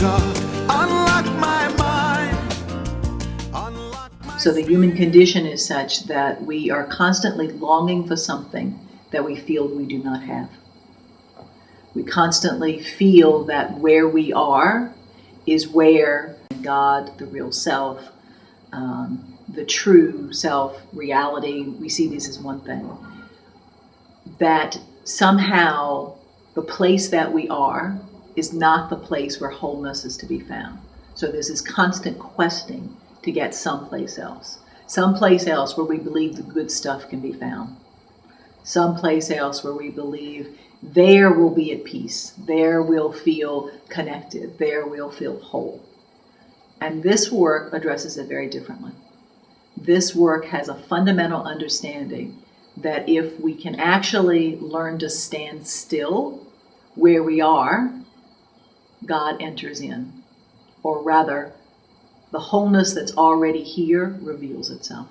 God, unlock my mind, unlock my... So the human condition is such that we are constantly longing for something that we feel we do not have. We constantly feel that where we are is where God, the real self, the true self, reality, we see these as one thing. That somehow the place that we are is not the place where wholeness is to be found. So there's this constant questing to get someplace else where we believe the good stuff can be found. Someplace else where we believe there we'll be at peace, there we'll feel connected, there we'll feel whole. And this work addresses it very differently. This work has a fundamental understanding that if we can actually learn to stand still where we are, God enters in. Or rather, the wholeness that's already here reveals itself.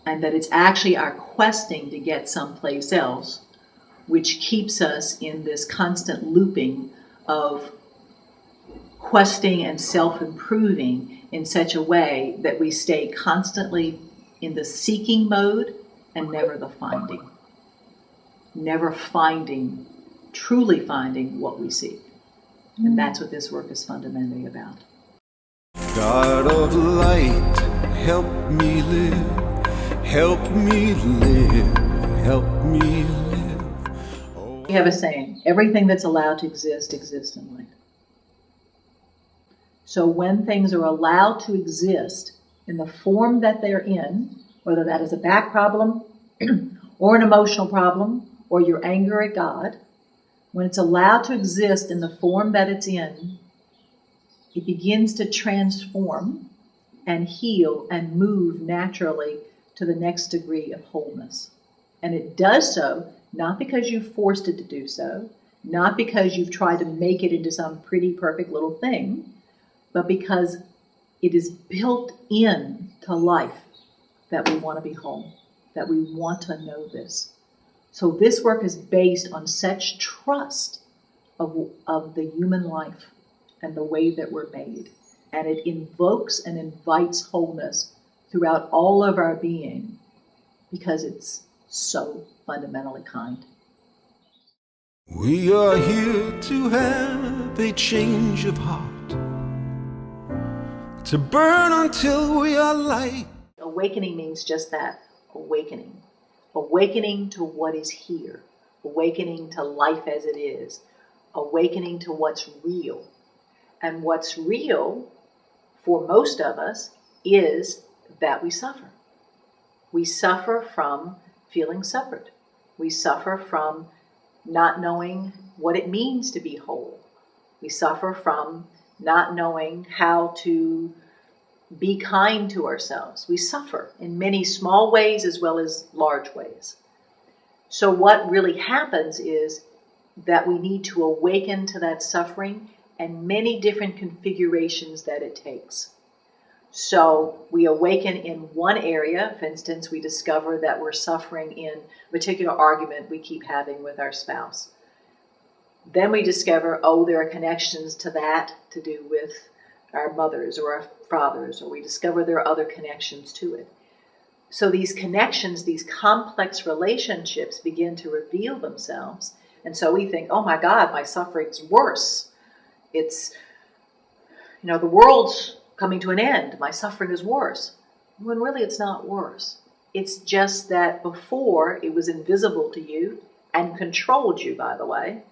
And that it's actually our questing to get someplace else which keeps us in this constant looping of questing and self-improving in such a way that we stay constantly in the seeking mode and never the finding. Never finding, truly finding what we seek. And that's what this work is fundamentally about. God of light, help me live, help me live, help me live. Oh. We have a saying, everything that's allowed to exist exists in light. So when things are allowed to exist in the form that they're in, whether that is a back problem or an emotional problem or your anger at God, when it's allowed to exist in the form that it's in, it begins to transform and heal and move naturally to the next degree of wholeness. And it does so not because you've forced it to do so, not because you've tried to make it into some pretty perfect little thing, but because it is built in to life that we want to be whole, that we want to know this. So this work is based on such trust of the human life and the way that we're made. And it invokes and invites wholeness throughout all of our being because it's so fundamentally kind. We are here to have a change of heart, to burn until we are light. Awakening means just that, awakening. Awakening to what is here. Awakening to life as it is. Awakening to what's real. And what's real, for most of us, is that we suffer. We suffer from feeling separate. We suffer from not knowing what it means to be whole. We suffer from not knowing how to be kind to ourselves. We suffer in many small ways as well as large ways. So what really happens is that we need to awaken to that suffering and many different configurations that it takes. So we awaken in one area. For instance, we discover that we're suffering in a particular argument we keep having with our spouse. Then we discover, there are connections to that to do with our mothers or our fathers, or we discover there are other connections to it. So these connections, these complex relationships begin to reveal themselves. And so we think, oh my God, my suffering's worse. It's, the world's coming to an end. My suffering is worse. When really it's not worse. It's just that before it was invisible to you and controlled you, by the way.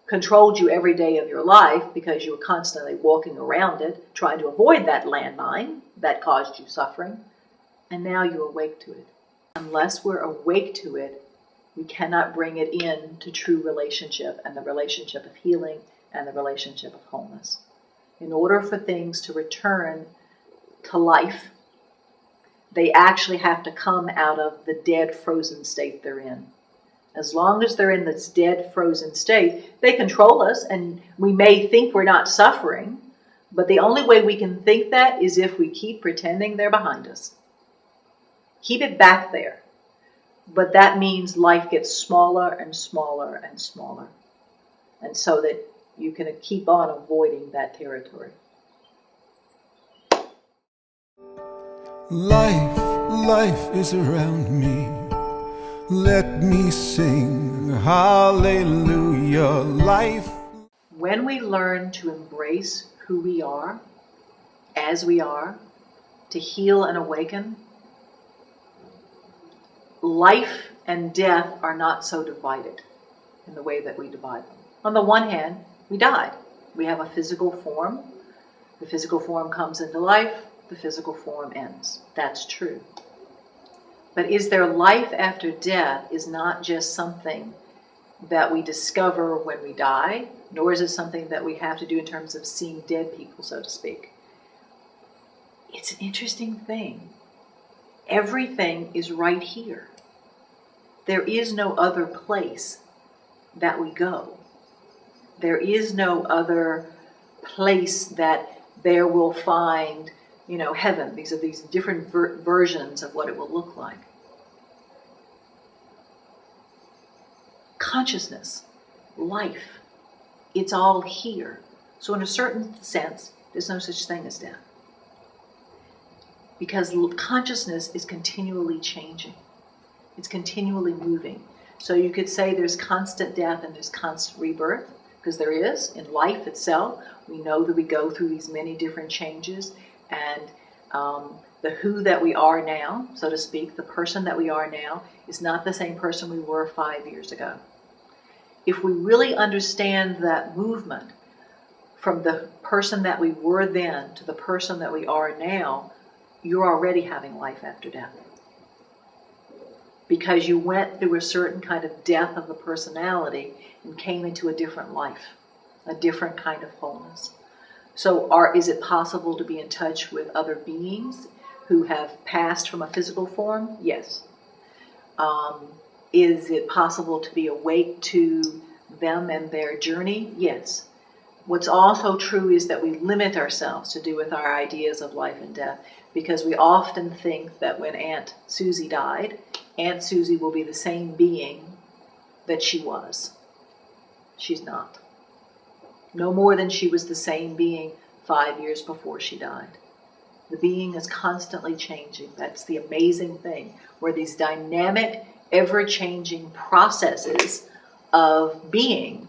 Controlled you every day of your life because you were constantly walking around it, trying to avoid that landmine that caused you suffering. And now you're awake to it. Unless we're awake to it, we cannot bring it in to true relationship and the relationship of healing and the relationship of wholeness. In order for things to return to life, they actually have to come out of the dead, frozen state they're in. As long as they're in this dead, frozen state, they control us, and we may think we're not suffering, but the only way we can think that is if we keep pretending they're behind us. Keep it back there. But that means life gets smaller and smaller and smaller. And so that you can keep on avoiding that territory. Life is around me. Let me sing hallelujah. Life. When we learn to embrace who we are, as we are, to heal and awaken, life and death are not so divided in the way that we divide them. On the one hand, we died. We have a physical form. The physical form comes into life. The physical form ends. That's true. But is there life after death is not just something that we discover when we die, nor is it something that we have to do in terms of seeing dead people, so to speak. It's an interesting thing. Everything is right here. There is no other place that we go. There is no other place that there will find, heaven. These are these different versions of what it will look like. Consciousness, life, it's all here. So in a certain sense, there's no such thing as death. Because consciousness is continually changing. It's continually moving. So you could say there's constant death and there's constant rebirth, because there is in life itself. We know that we go through these many different changes, and the who that we are now, so to speak, the person that we are now, is not the same person we were 5 years ago. If we really understand that movement from the person that we were then to the person that we are now, you're already having life after death. Because you went through a certain kind of death of the personality and came into a different life, a different kind of wholeness. So is it possible to be in touch with other beings who have passed from a physical form? Yes. Is it possible to be awake to them and their journey? Yes. What's also true is that we limit ourselves to do with our ideas of life and death, because we often think that when Aunt Susie died, Aunt Susie will be the same being that she was. She's not. No more than she was the same being 5 years before she died. The being is constantly changing. That's the amazing thing, where these dynamic, ever-changing processes of being,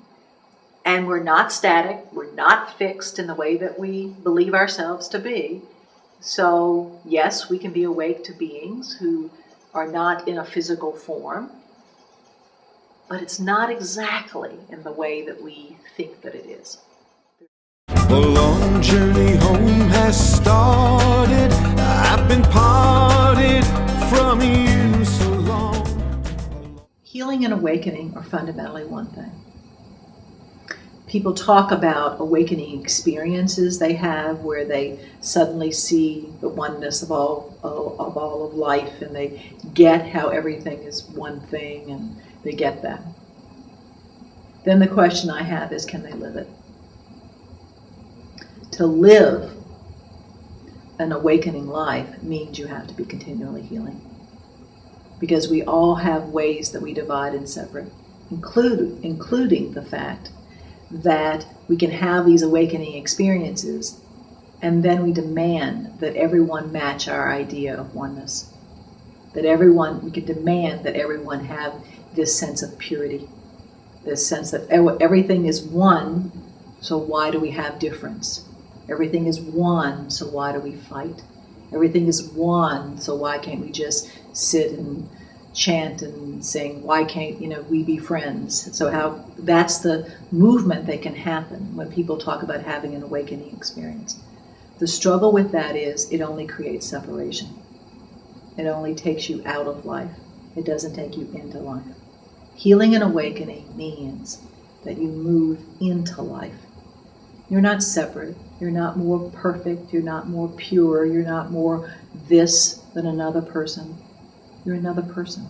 and we're not static, we're not fixed in the way that we believe ourselves to be. So yes, we can be awake to beings who are not in a physical form, but it's not exactly in the way that we think that it is. A long journey home has started. I've been parted from you so long. Healing and awakening are fundamentally one thing. People talk about awakening experiences they have where they suddenly see the oneness of all of life, and they get how everything is one thing, and they get that. Then the question I have is, can they live it? To live an awakening life means you have to be continually healing. Because we all have ways that we divide and separate, including the fact that we can have these awakening experiences, and then we demand that everyone match our idea of oneness. We can demand that everyone have this sense of purity, this sense that everything is one, so why do we have difference? Everything is one, so why do we fight? Everything is one, so why can't we just sit and chant and sing? Why can't we be friends? So that's the movement that can happen when people talk about having an awakening experience. The struggle with that is it only creates separation. It only takes you out of life. It doesn't take you into life. Healing and awakening means that you move into life. You're not separate. You're not more perfect. You're not more pure. You're not more this than another person. You're another person.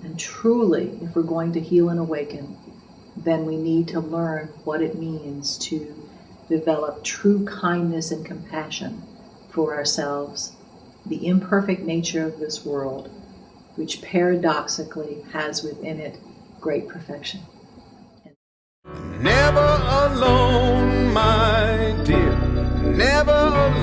And truly, if we're going to heal and awaken, then we need to learn what it means to develop true kindness and compassion for ourselves, the imperfect nature of this world, which paradoxically has within it great perfection. Never never alone, my dear. Never alone.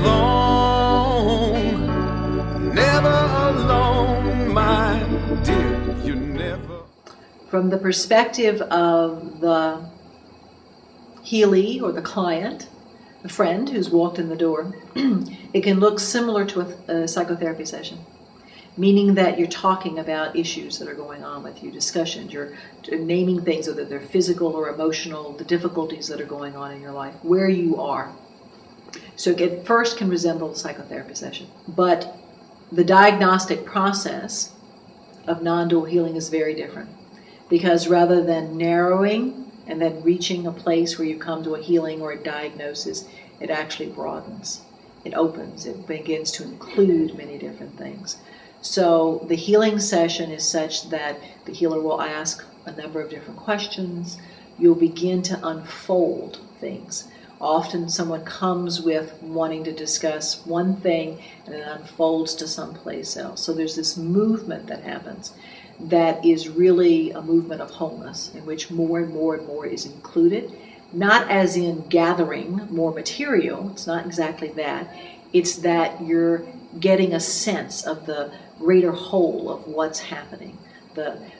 Never alone, my dear. You never. From the perspective of the healee or the client, the friend who's walked in the door, it can look similar to a psychotherapy session, meaning that you're talking about issues that are going on with you, discussions, you're naming things, whether they're physical or emotional, the difficulties that are going on in your life, where you are. So it at first can resemble a psychotherapy session, but the diagnostic process of non-dual healing is very different, because rather than narrowing and then reaching a place where you come to a healing or a diagnosis, it actually broadens. It opens. It begins to include many different things. So the healing session is such that the healer will ask a number of different questions. You'll begin to unfold things. Often someone comes with wanting to discuss one thing and it unfolds to someplace else. So there's this movement that happens that is really a movement of wholeness, in which more and more and more is included, not as in gathering more material, it's not exactly that, it's that you're getting a sense of the greater whole of what's happening,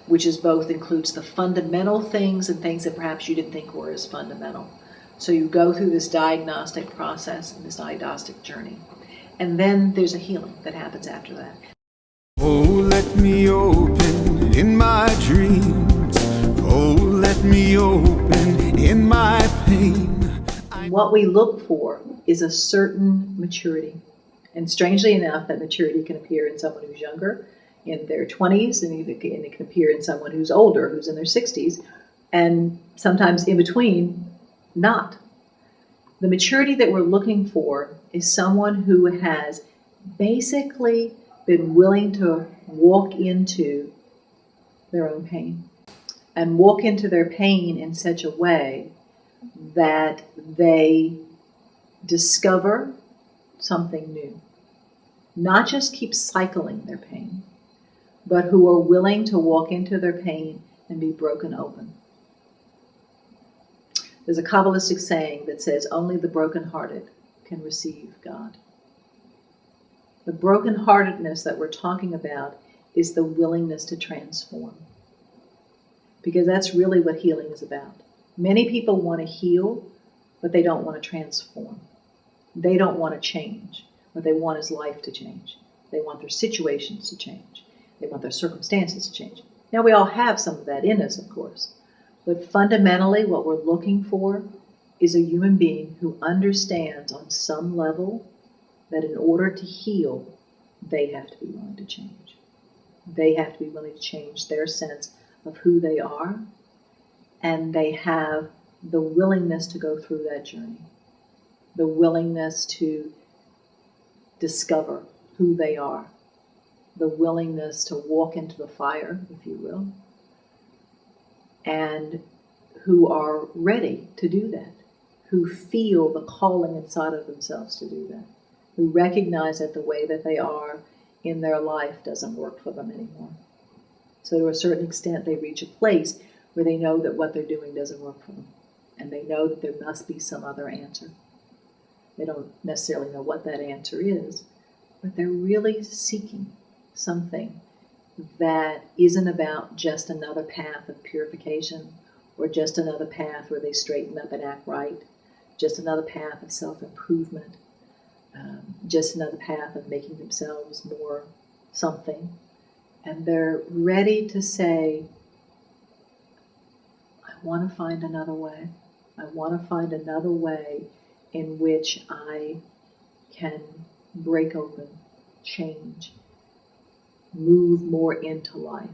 which is both includes the fundamental things and things that perhaps you didn't think were as fundamental. So you go through this diagnostic process and this diagnostic journey, and then there's a healing that happens after that. Oh, let me open in my dreams. Oh, let me open in my pain. What we look for is a certain maturity. And strangely enough, that maturity can appear in someone who's younger, in their 20s, and it can appear in someone who's older, who's in their 60s, and sometimes in between, not. The maturity that we're looking for is someone who has basically been willing to walk into their own pain, and walk into their pain in such a way that they discover something new. Not just keep cycling their pain, but who are willing to walk into their pain and be broken open. There's a Kabbalistic saying that says only the brokenhearted can receive God. The brokenheartedness that we're talking about is the willingness to transform. Because that's really what healing is about. Many people want to heal, but they don't want to transform. They don't want to change. What they want is life to change. They want their situations to change. They want their circumstances to change. Now, we all have some of that in us, of course. But fundamentally, what we're looking for is a human being who understands on some level that in order to heal, they have to be willing to change. They have to be willing to change their sense of who they are, and they have the willingness to go through that journey, the willingness to discover who they are, the willingness to walk into the fire, if you will, and who are ready to do that, who feel the calling inside of themselves to do that, who recognize that the way that they are in their life doesn't work for them anymore. So to a certain extent, they reach a place where they know that what they're doing doesn't work for them, and they know that there must be some other answer. They don't necessarily know what that answer is, but they're really seeking something that isn't about just another path of purification, or just another path where they straighten up and act right, just another path of self-improvement, just another path of making themselves more something. And they're ready to say, I want to find another way. I want to find another way in which I can break open, change, move more into life.